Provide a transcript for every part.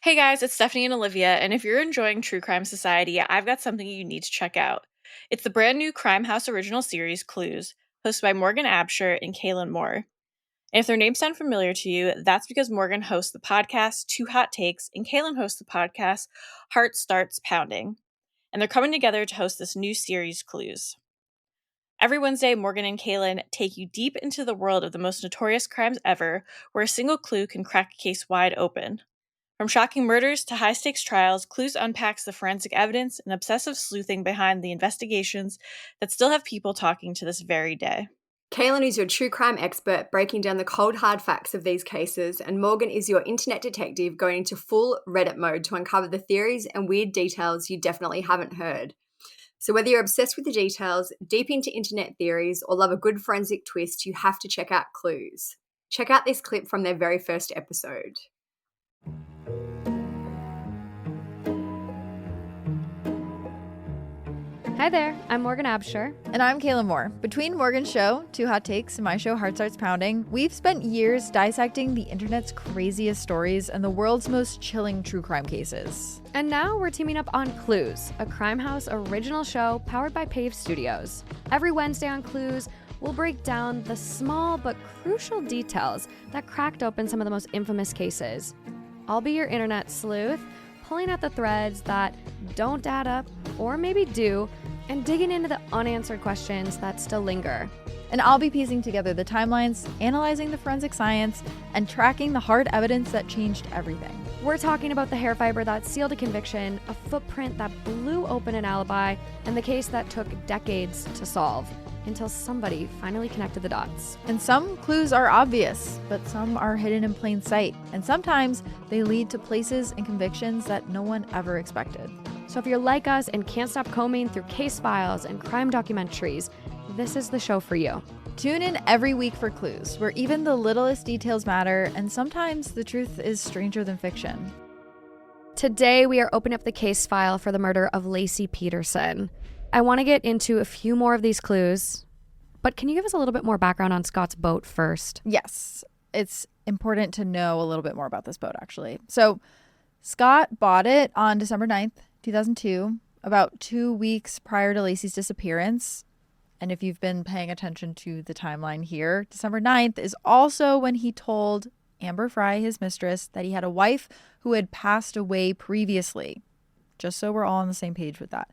Hey guys, it's Stephanie and Olivia, and if you're enjoying True Crime Society, I've got something you need to check out. It's the brand new Crime House original series, Clues, hosted by Morgan Absher and Kaelyn Moore. And if their names sound familiar to you, that's because Morgan hosts the podcast Two Hot Takes, and Kaelyn hosts the podcast Heart Starts Pounding. And they're coming together to host this new series, Clues. Every Wednesday, Morgan and Kaelyn take you deep into the world of the most notorious crimes ever, where a single clue can crack a case wide open. From shocking murders to high-stakes trials, Clues unpacks the forensic evidence and obsessive sleuthing behind the investigations that still have people talking to this very day. Kaelyn is your true crime expert breaking down the cold hard facts of these cases, and Morgan is your internet detective going into full Reddit mode to uncover the theories and weird details you definitely haven't heard. So whether you're obsessed with the details, deep into internet theories, or love a good forensic twist, you have to check out Clues. Check out this clip from their very first episode. Hi there, I'm Morgan Absher. And I'm Kaelyn Moore. Between Morgan's show, Two Hot Takes, and my show, Heart Starts Pounding, we've spent years dissecting the internet's craziest stories and the world's most chilling true crime cases. And now we're teaming up on Clues, a Crime House original show powered by PAVE Studios. Every Wednesday on Clues, we'll break down the small but crucial details that cracked open some of the most infamous cases. I'll be your internet sleuth, pulling at the threads that don't add up, or maybe do, and digging into the unanswered questions that still linger. And I'll be piecing together the timelines, analyzing the forensic science, and tracking the hard evidence that changed everything. We're talking about the hair fiber that sealed a conviction, a footprint that blew open an alibi, and the case that took decades to solve, until somebody finally connected the dots. And some clues are obvious, but some are hidden in plain sight. And sometimes they lead to places and convictions that no one ever expected. So if you're like us and can't stop combing through case files and crime documentaries, this is the show for you. Tune in every week for Clues, where even the littlest details matter, and sometimes the truth is stranger than fiction. Today, we are opening up the case file for the murder of Laci Peterson. I want to get into a few more of these clues, but can you give us a little bit more background on Scott's boat first? Yes, it's important to know a little bit more about this boat, actually. So Scott bought it on December 9th, 2002, about 2 weeks prior to Laci's disappearance. And if you've been paying attention to the timeline here, December 9th is also when he told Amber Fry, his mistress, that he had a wife who had passed away previously. Just so we're all on the same page with that.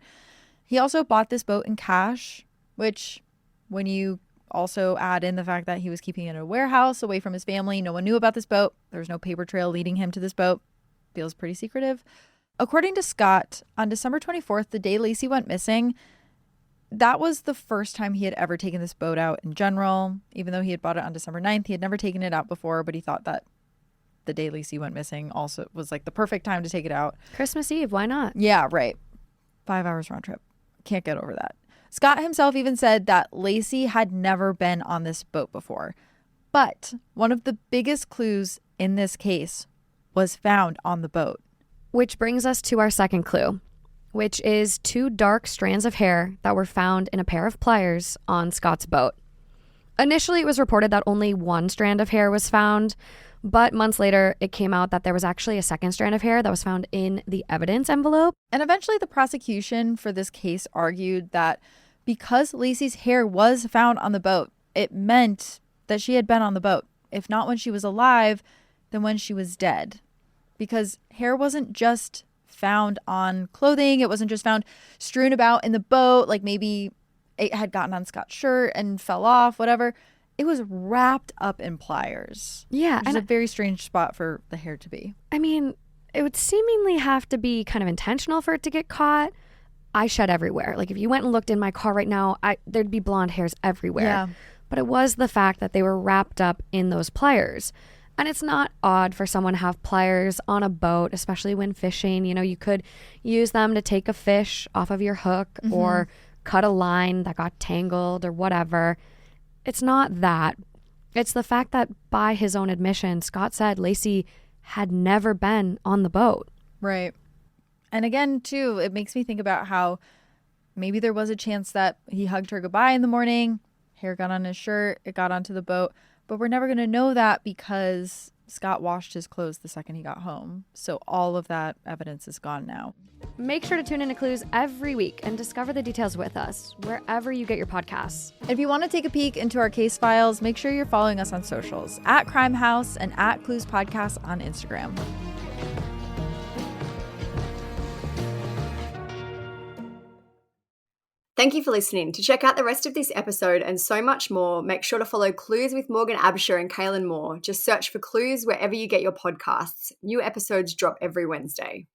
He also bought this boat in cash, which when you also add in the fact that he was keeping it in a warehouse away from his family, no one knew about this boat. There was no paper trail leading him to this boat. Feels pretty secretive. According to Scott, on December 24th, the day Laci went missing, that was the first time he had ever taken this boat out in general. Even though he had bought it on December 9th, he had never taken it out before, but he thought that the day Laci went missing also was like the perfect time to take it out. Christmas Eve, why not? Yeah, right. 5 hours round trip. Can't get over that. Scott himself even said that Laci had never been on this boat before. But one of the biggest clues in this case was found on the boat. Which brings us to our second clue, which is 2 dark strands of hair that were found in a pair of pliers on Scott's boat. Initially, it was reported that only 1 strand of hair was found, but months later, it came out that there was actually a second strand of hair that was found in the evidence envelope. And eventually, the prosecution for this case argued that because Laci's hair was found on the boat, it meant that she had been on the boat. If not when she was alive, then when she was dead. Because hair wasn't just found on clothing. It wasn't just found strewn about in the boat, like maybe it had gotten on Scott's shirt and fell off, whatever. It was wrapped up in pliers. Yeah. Which is a very strange spot for the hair to be. I mean, it would seemingly have to be kind of intentional for it to get caught. I shed everywhere. Like if you went and looked in my car right now, there'd be blonde hairs everywhere. Yeah. But it was the fact that they were wrapped up in those pliers. And it's not odd for someone to have pliers on a boat, especially when fishing. You know, you could use them to take a fish off of your hook or cut a line that got tangled or whatever. It's not that. It's the fact that by his own admission, Scott said Laci had never been on the boat. Right. And again, too, it makes me think about how maybe there was a chance that he hugged her goodbye in the morning, hair got on his shirt, it got onto the boat. But we're never going to know that because Scott washed his clothes the second he got home, so all of that evidence is gone now. Make sure to tune into Clues every week and discover the details with us, wherever you get your podcasts. If you want to take a peek into our case files, make sure you're following us on socials, at Crime House and at Clues Podcast on Instagram. Thank you for listening. To check out the rest of this episode and so much more, make sure to follow Clues with Morgan Absher and Kaelyn Moore. Just search for Clues wherever you get your podcasts. New episodes drop every Wednesday.